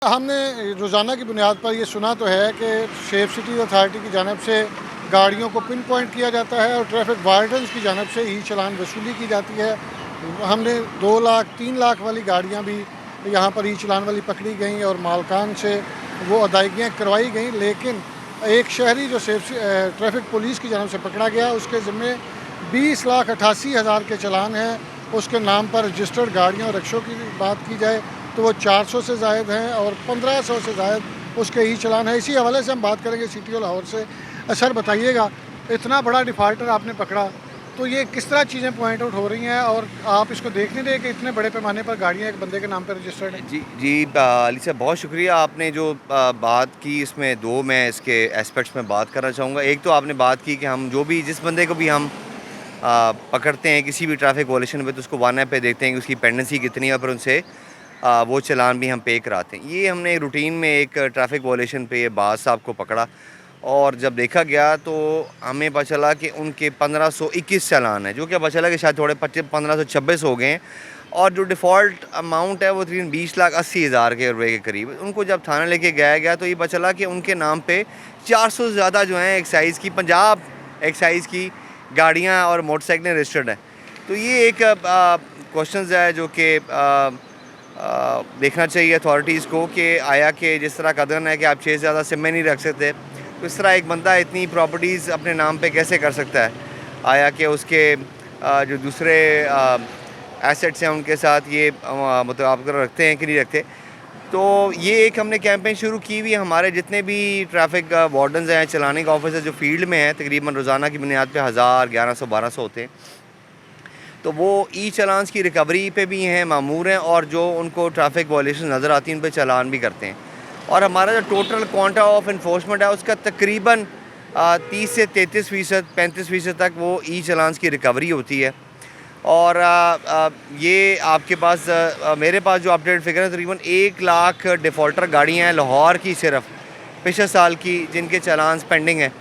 हमने रोज़ाना की बुनियाद पर ये सुना तो है कि सेफ सिटी अथॉरिटी की जानिब से गाड़ियों को पिन पॉइंट किया जाता है और ट्रैफिक वार्डन्स की जानिब से ई चलान वसूली की जाती है। हमने 2 लाख 3 लाख वाली गाड़ियाँ भी यहाँ पर ई चलान वाली पकड़ी गई और मालकान से वो अदायगियाँ करवाई गई, लेकिन एक शहरी जो ट्रैफिक पुलिस की जानिब से पकड़ा गया उसके ज़िम्मे 20,88,000 के चलान हैं। उसके नाम पर रजिस्टर्ड गाड़ियों और रिक्शों की बात की जाए तो वो 400 से ज़ायद हैं और 1500 से ज़ायद उसके ई चलान है। इसी हवाले से हम बात करेंगे सिटी लाहौर से। सर बताइएगा, इतना बड़ा डिफ़ाल्टर आपने पकड़ा तो ये किस तरह चीज़ें पॉइंट आउट हो रही हैं और आप इसको देख नहीं रहे कि इतने बड़े पैमाने पर गाड़ियाँ एक बंदे के नाम पर रजिस्टर्ड हैं? जी अली साहब, बहुत शुक्रिया। आपने जो बात की इसमें दो मैं इसके एस्पेक्ट्स में बात करना चाहूँगा। एक तो आपने बात की कि हम जो भी जिस बंदे को भी हम पकड़ते हैं किसी भी ट्रैफिक वायलेशन पे तो उसको 1 ऐप पे देखते हैं कि उसकी पेंडेंसी कितनी है, पर उनसे वो चालान भी हम पे कराते हैं। ये हमने रूटीन में एक ट्रैफिक वायलेशन पे बाज साहब को पकड़ा और जब देखा गया तो हमें पता चला कि उनके 1521 चालान है, जो कि पता चला कि शायद थोड़े 1526 हो गए हैं और जो डिफ़ॉल्ट अमाउंट है वो तकरीबन 20,80,000 के रुपये के करीब। उनको जब थाने लेके गया तो ये पता चला कि उनके नाम पे 400 से ज़्यादा जो हैं एक्साइज़ की 50 एक्साइज़ की गाड़ियाँ और मोटरसाइकिलें रजिस्टर्ड हैं। तो ये एक क्वेश्चन है जो कि देखना चाहिए अथॉरिटीज़ को कि आया कि जिस तरह कदम है कि आप 6 से ज़्यादा सिमें नहीं रख सकते, तो इस तरह एक बंदा इतनी प्रॉपर्टीज़ अपने नाम पे कैसे कर सकता है। आया कि उसके जो दूसरे एसेट्स हैं उनके साथ ये मतलब आप रखते हैं कि नहीं रखते। तो ये एक हमने कैंपेन शुरू की हुई है। हमारे जितने भी ट्रैफिक वार्डन्स हैं, चलाने के ऑफिसर जो फील्ड में हैं, तकरीबन रोज़ाना की बुनियाद पे 1000, 1100, 1200 होते हैं। तो वो ई चलान्स की रिकवरी पे भी हैं, मामूर हैं, और जो उनको ट्रैफिक वायलेशन नज़र आती है उन पर चालान भी करते हैं। और हमारा जो टोटल क्वांटा ऑफ इन्फोर्समेंट है उसका तकरीबन 30 से 33%, 35% तक वो ई चलान्स की रिकवरी होती है। और ये आपके पास मेरे पास जो अपडेट फिगर है तकरीबन 1 लाख डिफ़ॉल्टर गाड़ियाँ हैं लाहौर की सिर्फ पिछले साल की, जिनके चालान्स पेंडिंग हैं।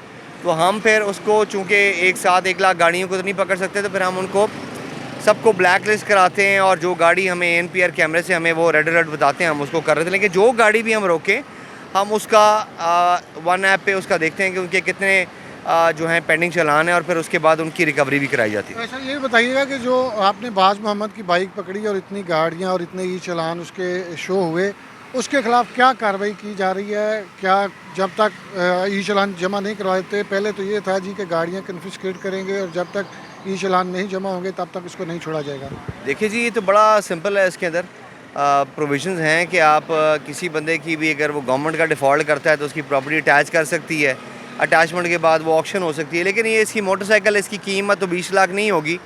तो हम फिर उसको चूँकि एक साथ 1 लाख गाड़ियों को तो नहीं पकड़ सकते, तो फिर हम उनको सबको ब्लैक लिस्ट कराते हैं और जो गाड़ी हमें NPR कैमरे से हमें वो रेड अलर्ट बताते हैं हम उसको कर रहे थे। लेकिन जो गाड़ी भी हम रोकें हम उसका 1 ऐप पे उसका देखते हैं कि उनके कितने जो हैं पेंडिंग चलान है और फिर उसके बाद उनकी रिकवरी भी कराई जाती है। तो सर ये बताइएगा कि जो आपने बाज मोहम्मद की बाइक पकड़ी और इतनी गाड़ियाँ और इतने ई चलान उसके शो हुए, उसके ख़िलाफ़ क्या कार्रवाई की जा रही है? क्या जब तक ई चलान जमा नहीं करवाते, पहले तो ये था जी कि गाड़ियाँ कन्फिस्केट करेंगे और जब तक ई चलान नहीं जमा होंगे तब तक इसको नहीं छोड़ा जाएगा? देखिए जी, ये तो बड़ा सिंपल है। इसके अंदर प्रोविजंस हैं कि आप किसी बंदे की भी अगर वो गवर्नमेंट का डिफ़ॉल्ट करता है तो उसकी प्रॉपर्टी अटैच कर सकती है। अटैचमेंट के बाद वो ऑक्शन हो सकती है। लेकिन ये इसकी मोटरसाइकिल इसकी कीमत तो 20 लाख नहीं होगी।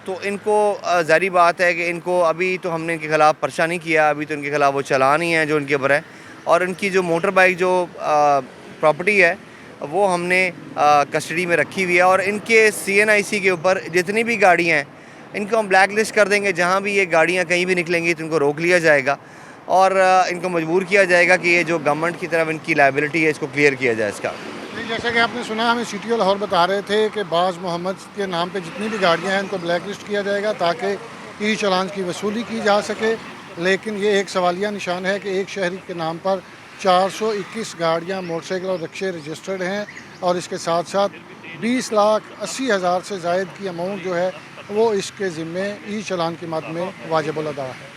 तो इनको ज़ाहिर बात है कि इनको अभी तो हमने इनके ख़िलाफ़ पर्चा नहीं किया, अभी तो इनके ख़िलाफ़ वो चालान ही हैं जो इनके ऊपर है। और इनकी जो मोटर बाइक जो प्रॉपर्टी है वो हमने कस्टडी में रखी हुई है और इनके CNIC के ऊपर जितनी भी गाड़ियाँ हैं इनको हम ब्लैक लिस्ट कर देंगे। जहाँ भी ये गाड़ियाँ कहीं भी निकलेंगी तो इनको रोक लिया जाएगा और इनको मजबूर किया जाएगा कि ये जो गवर्नमेंट की तरफ इनकी लायबिलिटी है इसको क्लियर किया जाए इसका। जैसा कि आपने सुना, हमें सिटी लाहौर बता रहे थे कि बाज मोहम्मद के नाम पे जितनी भी गाड़ियां हैं इनको ब्लैक लिस्ट किया जाएगा ताकि ई चलान की वसूली की जा सके। लेकिन ये एक सवालिया निशान है कि एक शहरी के नाम पर 421 गाड़ियाँ, मोटरसाइकिल और रिक्शे रजिस्टर्ड हैं और इसके साथ साथ 20,80,000 से ज़ायद की अमाउंट जो है वो इसके ज़िम्मे ई चलान की मद में वाजिबुल अदा है।